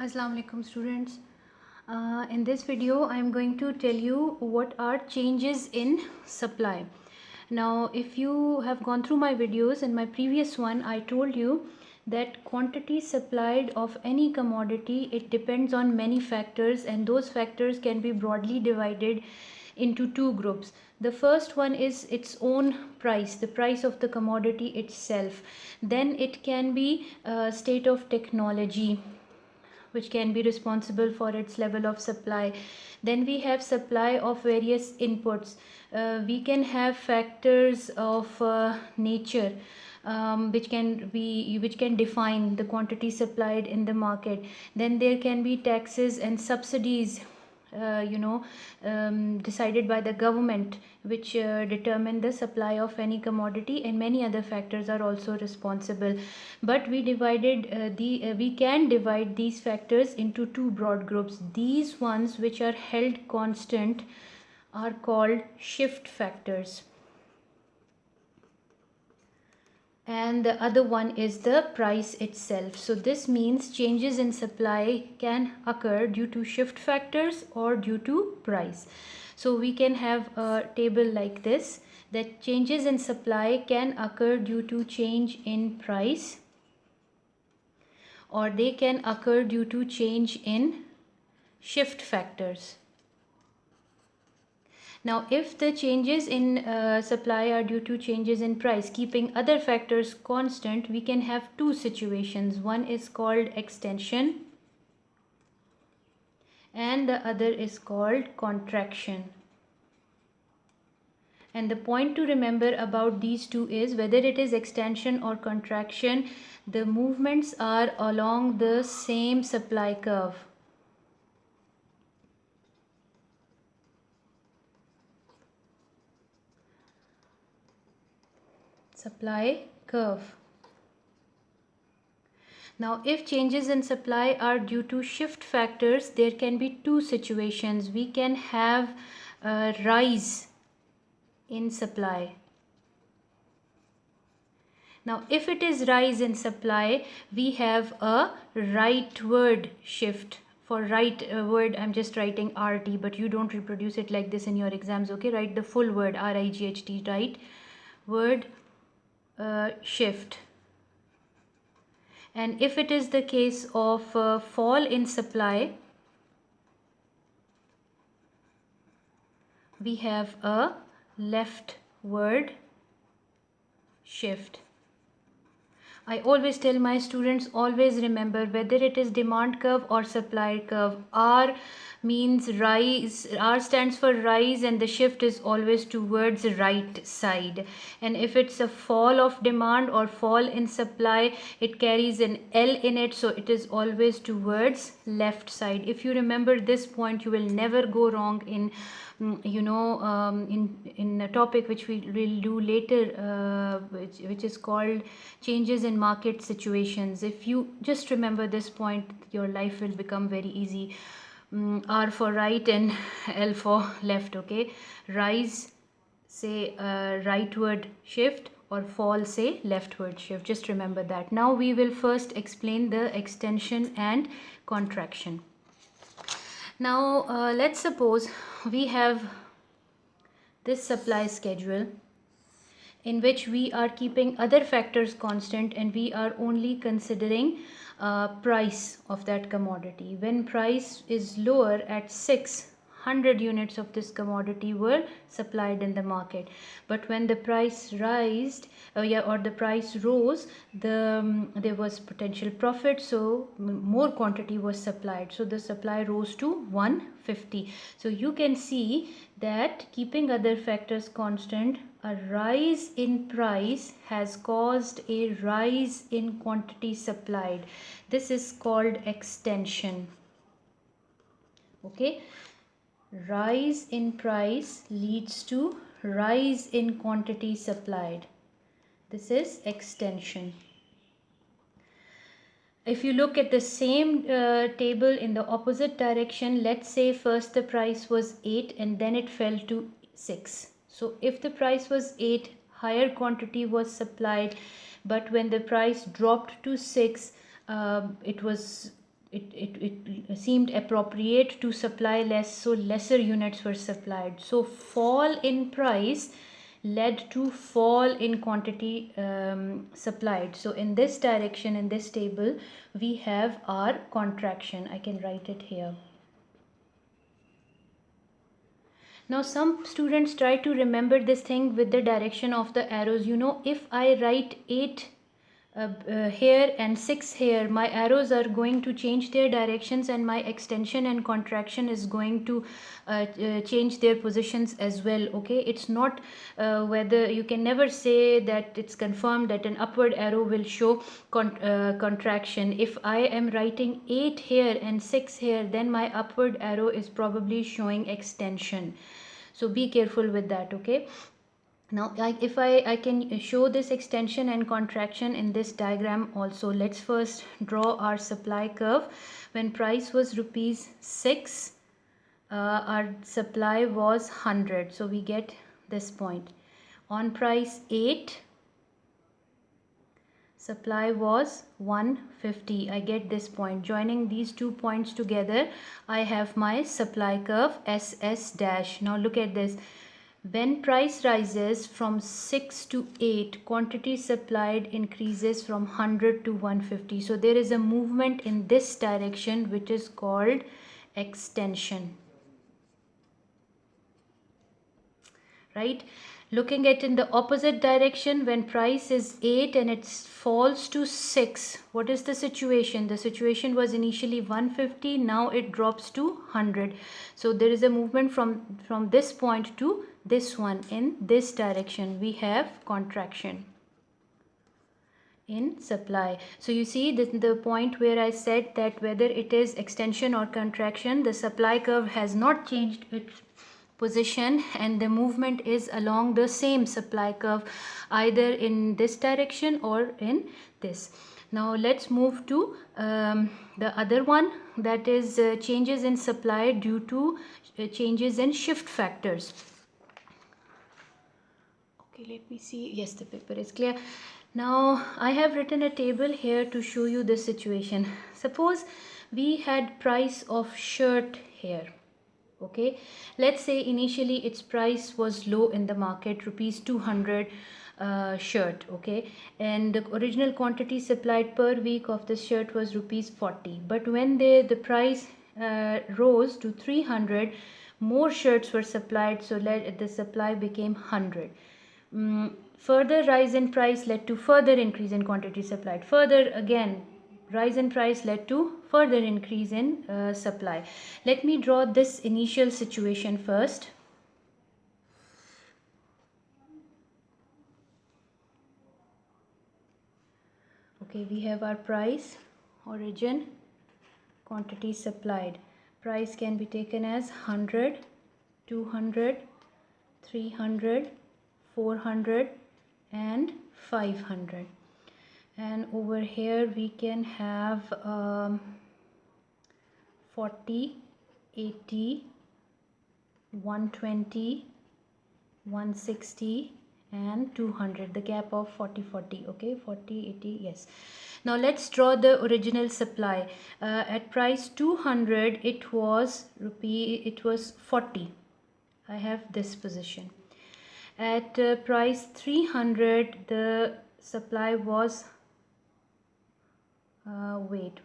Assalamu alaikum students. In this video I am going to tell you what are changes in supply. Now if you have gone through my videos, in my previous one I told you that quantity supplied of any commodity, it depends on many factors, and those factors can be broadly divided into two groups. The first one is its own price, the price of the commodity itself. Then it can be a state of technology, which can be responsible for its level of supply. Then we have supply of various inputs. We can have factors of nature, which can define the quantity supplied in the market. Then there can be taxes and subsidies, decided by the government, which determine the supply of any commodity, and many other factors are also responsible. But we can divide these factors into two broad groups. These ones which are held constant are called shift factors, and the other one is the price itself. So this means changes in supply can occur due to shift factors or due to price. So we can have a table like this, that changes in supply can occur due to change in price, or they can occur due to change in shift factors. Now, if the changes in supply are due to changes in price, keeping other factors constant, we can have two situations. One is called extension and the other is called contraction. And the point to remember about these two is, whether it is extension or contraction, the movements are along the same supply curve. Supply curve. Now, if changes in supply are due to shift factors, there can be two situations. We can have a rise in supply. Now, if it is rise in supply, we have a rightward shift. For right word, I'm just writing RT, but you don't reproduce it like this in your exams, okay? Write the full word, RIGHT, right? Word shift. And if it is the case of fall in supply, we have a leftward shift. I always tell my students, always remember, whether it is demand curve or supply curve, R means rise, R stands for rise, and the shift is always towards the right side. And if it's a fall of demand or fall in supply, it carries an L in it, so it is always towards left side. If you remember this point, you will never go wrong in in a topic which we will do later, which is called changes in market situations. If you just remember this point, your life will become very easy. R for right and L for left, okay? Rise, say rightward shift, or fall, say leftward shift. Just remember that. Now we will first explain the extension and contraction. Now let's suppose we have this supply schedule in which we are keeping other factors constant, and we are only considering price of that commodity. When price is lower at 600 units of this commodity were supplied in the market, but when the price the price rose, there was potential profit, so more quantity was supplied, so the supply rose to 150. So you can see that, keeping other factors constant, a rise in price has caused a rise in quantity supplied. This is called extension. Okay, rise in price leads to rise in quantity supplied. This is extension. If you look at the same table in the opposite direction, let's say first the price was 8 and then it fell to 6. So if the price was 8, higher quantity was supplied, but when the price dropped to 6, it was it seemed appropriate to supply less, so lesser units were supplied. So fall in price led to fall in quantity supplied. So in this direction, in this table, we have our contraction. I can write it here. Now some students try to remember this thing with the direction of the arrows. You know, if I write 8 here and 6 here, my arrows are going to change their directions, and my extension and contraction is going to change their positions as well. Okay, it's not whether you can never say that it's confirmed that an upward arrow will show contraction. If I am writing 8 here and 6 here, then my upward arrow is probably showing extension. So be careful with that. Okay, now if I can show this extension and contraction in this diagram also. Let's first draw our supply curve. When price was rupees 6, our supply was 100, so we get this point. On price 8, supply was 150. I get this point. Joining these 2 points together, I have my supply curve SS dash. Now look at this. When price rises from 6 to 8, quantity supplied increases from 100 to 150. So there is a movement in this direction which is called extension. Right? Looking at in the opposite direction, when price is 8 and it falls to 6, what is the situation? The situation was initially 150, now it drops to 100. So there is a movement from this point to this one. In this direction, we have contraction in supply. So you see the point where I said that whether it is extension or contraction, the supply curve has not changed its position, and the movement is along the same supply curve, either in this direction or in this. Now let's move to the other one, that is changes in supply due to changes in shift factors. Okay, let me see. Yes, the paper is clear. Now I have written a table here to show you this situation. Suppose we had price of shirt here. Okay, let's say initially its price was low in the market, rupees 200 shirt. Okay, and the original quantity supplied per week of this shirt was rupees 40, but when the price rose to 300, more shirts were supplied, so the supply became 100. Further rise in price led to further increase in quantity supplied. Further again rise in price led to further increase in supply. Let me draw this initial situation first. Okay, we have our price, origin, quantity supplied. Price can be taken as 100, 200, 300, 400 and 500. And over here we can have 40, 80, 120, 160 and 200, the gap of 40. Okay, 40, 80, yes. Now let's draw the original supply. At price 200 it was 40. I have this position. At price 300 the supply was wait,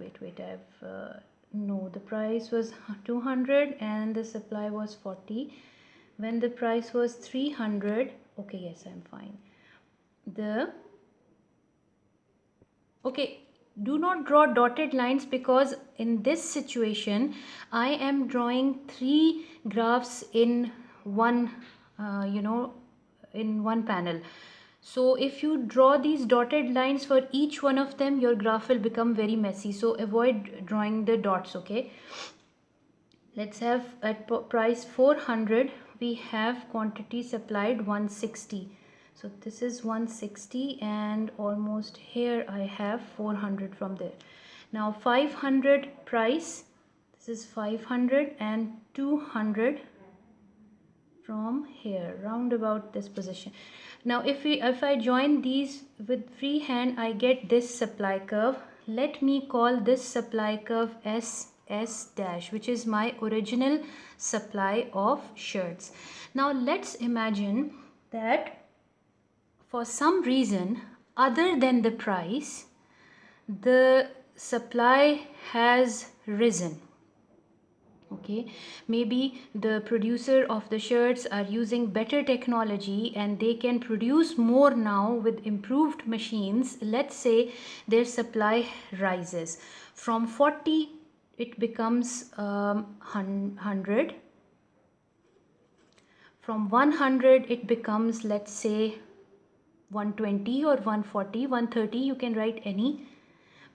no, the price was 200 and the supply was 40. When the price was 300, okay, yes, I'm fine. Okay, do not draw dotted lines, because in this situation I am drawing 3 graphs in one in one panel. So if you draw these dotted lines for each one of them, your graph will become very messy, so avoid drawing the dots. Okay, let's have at price 400 we have quantity supplied 160. So this is 160 and almost here I have 400 from there. Now 500 price, this is 500 and 200 from here, round about this position. Now if I join these with free hand, I get this supply curve. let me call this supply curve S dash, which is my original supply of shirts. Now let's imagine that for some reason other than the price, the supply has risen. Okay, maybe the producer of the shirts are using better technology and they can produce more now with improved machines. Let's say their supply rises from 40, it becomes 100. From 100 it becomes, let's say, 120 or 140, 130, you can write any.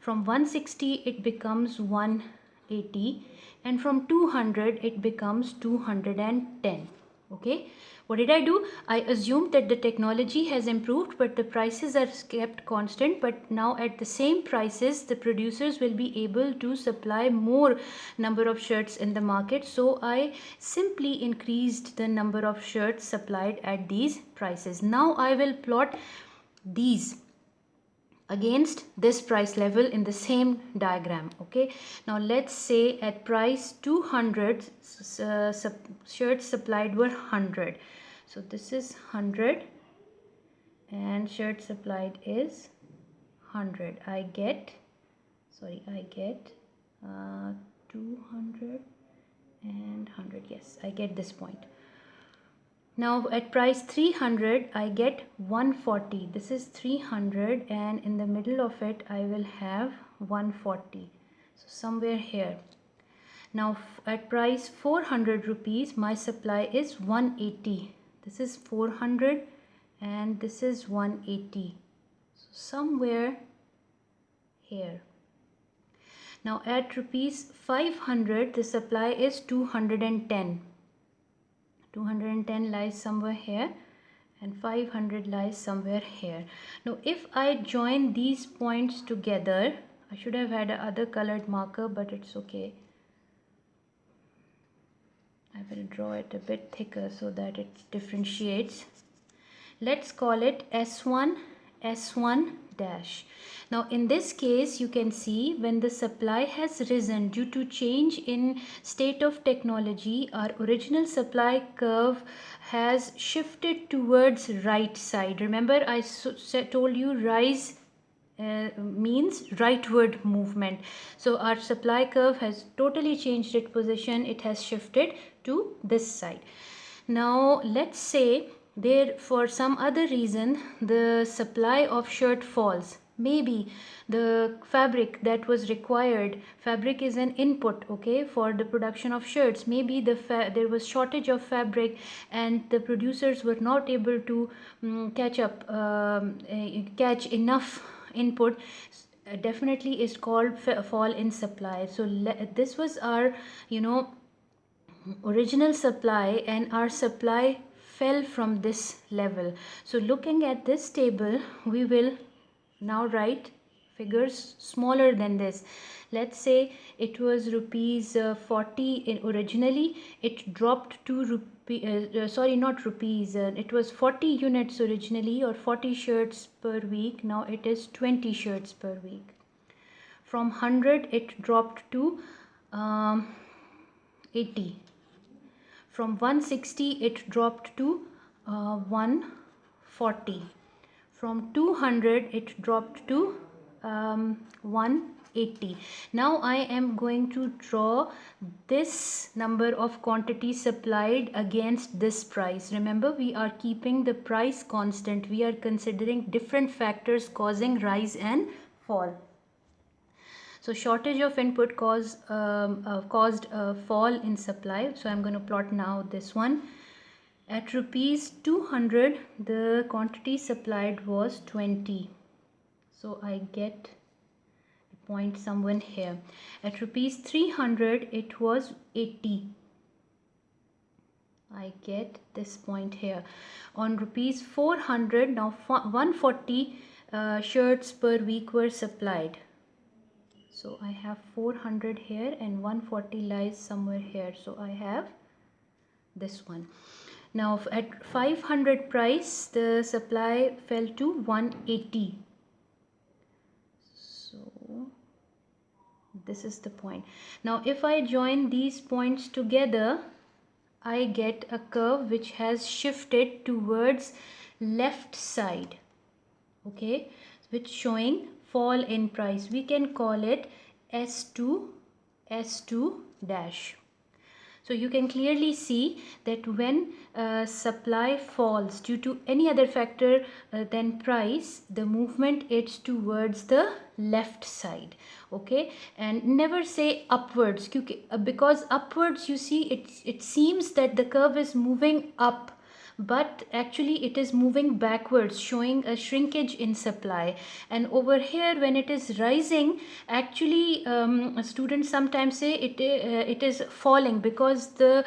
From 160 it becomes 180, and from 200 it becomes 210. Okay, what did I do? I assumed that the technology has improved but the prices are kept constant, but now at the same prices the producers will be able to supply more number of shirts in the market, so I simply increased the number of shirts supplied at these prices. Now I will plot these against this price level in the same diagram. Okay, now let's say at price 200, shirts supplied were 100, so this is 100 and shirt supplied is 100. I get 200 and 100. Yes, I get this point. Now at price 300 I get 140. This is 300 and in the middle of it I will have 140. So somewhere here. Now at price 400 rupees my supply is 180. This is 400 and this is 180. So somewhere here. Now at rupees 500 the supply is 210. 210 lies somewhere here and 500 lies somewhere here. Now if I join these points together, I should have had another colored marker, but it's okay. I will draw it a bit thicker so that it differentiates. Let's call it S1, S1 dash. Now in this case you can see when the supply has risen due to change in state of technology, our original supply curve has shifted towards right side. Remember I told you rise means rightward movement. So our supply curve has totally changed its position. It has shifted to this side. Now let's say there for some other reason the supply of shirt falls. Maybe the fabric that was required, fabric is an input, okay, for the production of shirts. Maybe there was shortage of fabric and the producers were not able to catch enough input. Definitely is called fall in supply. So this was our original supply and our supply fell from this level. So looking at this table we will now write figures smaller than this. Let's say it was rupees 40 originally, it dropped to it was 40 units originally, or 40 shirts per week. Now it is 20 shirts per week. From 100 it dropped to 80. From 160 it dropped to 140. From 200 it dropped to 180. Now I am going to draw this number of quantities supplied against this price. Remember, we are keeping the price constant. We are considering different factors causing rise and fall. So shortage of input caused a fall in supply. So I'm going to plot now this one. At rupees 200 the quantity supplied was 20. So I get a point somewhere here. At rupees 300 it was 80. I get this point here. On rupees 400 now 140 shirts per week were supplied. So I have 400 here and 140 lies somewhere here. So I have this one. Now at 500 price the supply fell to 180. So This is the point. Now if I join these points together, I get a curve which has shifted towards left side, okay, which showing fall in price. We can call it S2 dash. So you can clearly see that when supply falls due to any other factor than price, the movement is towards the left side, okay, and never say upwards, because upwards, you see, it seems that the curve is moving up, but actually it is moving backwards, showing a shrinkage in supply. And over here, when it is rising, actually students sometimes say it is falling, because the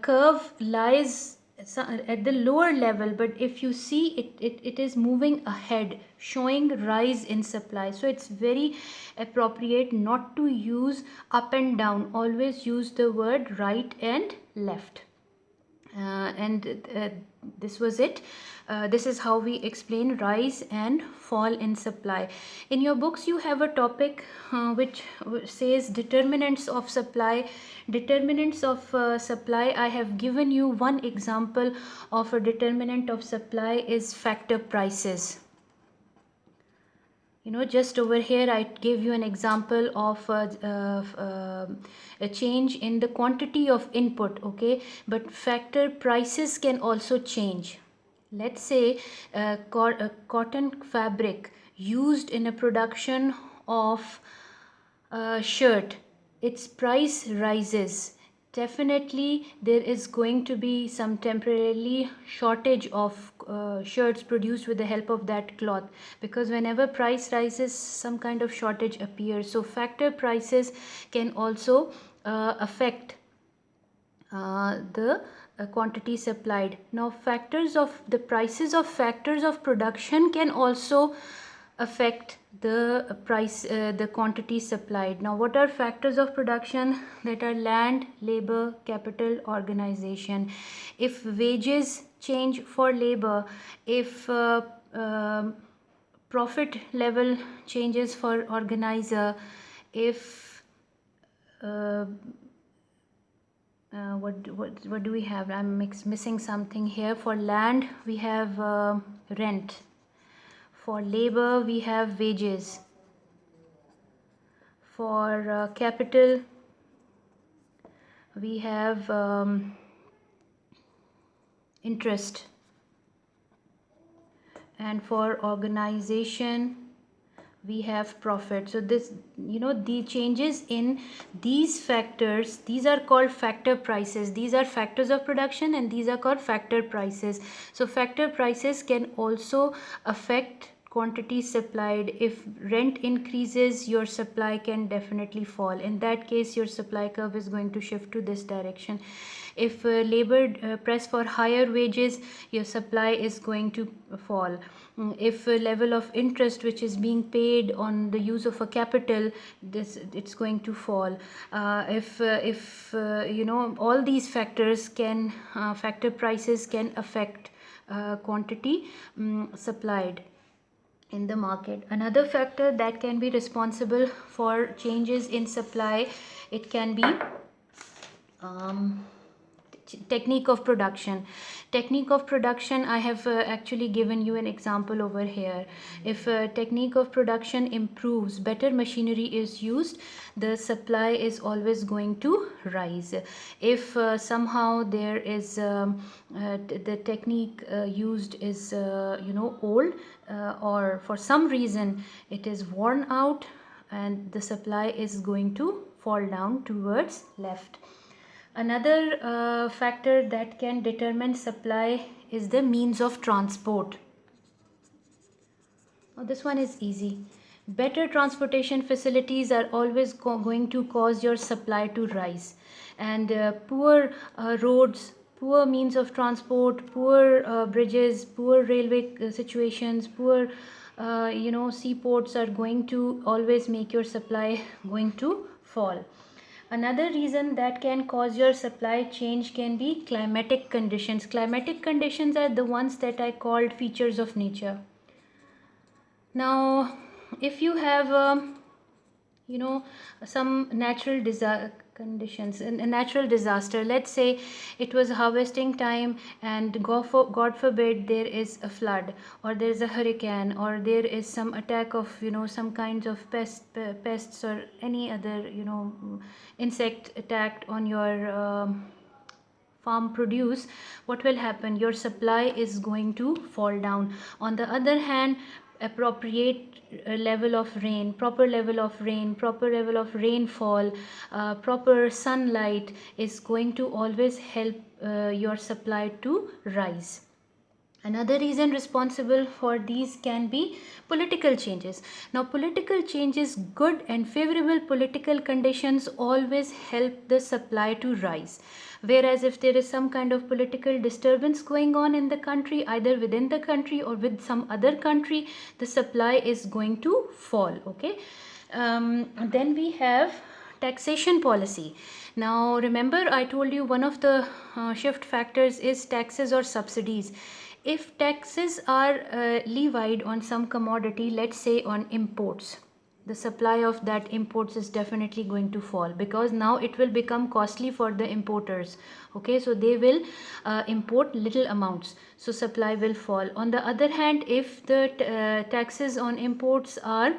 curve lies at the lower level, but if you see it is moving ahead, showing rise in supply. So it's very appropriate not to use up and down, always use the word right and left. And this was it. This is how we explain rise and fall in supply. In your books you have a topic which says determinants of supply. Determinants of supply, I have given you one example of a determinant of supply is factor prices. Just over here I gave you an example of a change in the quantity of input, okay, but factor prices can also change. Let's say cotton fabric used in a production of a shirt, its price rises. Definitely there is going to be some temporarily shortage of shirts produced with the help of that cloth, because whenever price rises, some kind of shortage appears. So factor prices can also affect the quantity supplied. Now factors of the prices of factors of production can also affect the price, the quantity supplied. Now what are factors of production? That are land, labor, capital, organization. If wages change for labor, if profit level changes for organizer, if what do we have? I'm missing something here. For land we have rent, for labor we have wages, for capital we have interest, and for organization we have profit. So this, the changes in these factors, these are called factor prices. These are factors of production and these are called factor prices. So factor prices can also affect quantity supplied. If rent increases, your supply can definitely fall. In that case, your supply curve is going to shift to this direction. If labor press for higher wages, your supply is going to fall. If a level of interest which is being paid on the use of a capital, it's going to fall. If all these factors can factor prices can affect quantity supplied in the market. Another factor that can be responsible for changes in supply, it can be technique of production. Technique of production, I have actually given you an example over here. If technique of production improves, better machinery is used, the supply is always going to rise. If somehow there is the technique used is old, or for some reason it is worn out, and the supply is going to fall down towards left. Another factor that can determine supply is the means of transport. Now this one is easy. Better transportation facilities are always going to cause your supply to rise, and poor roads, poor means of transport, poor bridges, poor railway situations, poor seaports are going to always make your supply going to fall. Another reason that can cause your supply change can be climatic conditions. Climatic conditions are the ones that I called features of nature. Now, if you have some natural conditions, a natural disaster. Let's say it was harvesting time, and God forbid there is a flood, or there is a hurricane, or there is some attack of some kinds of pests, or any other insect attacked on your farm produce. What will happen? Your supply is going to fall down. On the other hand, appropriate level of rain, proper level of rain, proper level of rainfall, proper sunlight is going to always help your supply to rise. Another reason responsible for these can be political changes. Now, political changes, good and favorable political conditions always help the supply to rise. Whereas if there is some kind of political disturbance going on in the country, either within the country or with some other country, the supply is going to fall. Okay. Then we have taxation policy. Now remember, I told you one of the shift factors is taxes or subsidies. If taxes are levied on some commodity, let's say on imports, the supply of that imports is definitely going to fall, because now it will become costly for the importers. Okay, so they will import little amounts, so supply will fall. On the other hand, if the taxes on imports are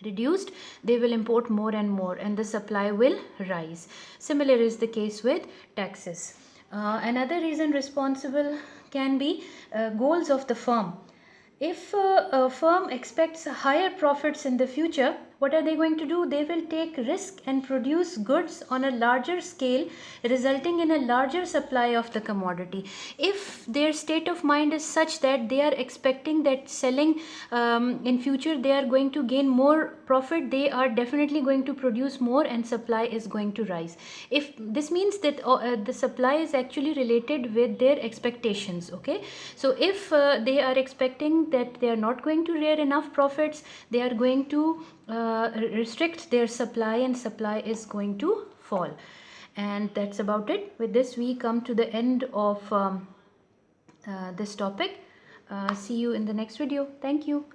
reduced, they will import more and more, and the supply will rise. Similar is the case with taxes. Another reason responsible can be goals of the firm. If a firm expects higher profits in the future, what are they going to do? They will take risk and produce goods on a larger scale, resulting in a larger supply of the commodity. If their state of mind is such that they are expecting that selling in future they are going to gain more profit, they are definitely going to produce more, and supply is going to rise. If this means that the supply is actually related with their expectations. Okay, so if they are expecting that they are not going to rear enough profits, they are going to restrict their supply, and supply is going to fall. And that's about it. With this, we come to the end of this topic. See you in the next video. Thank you.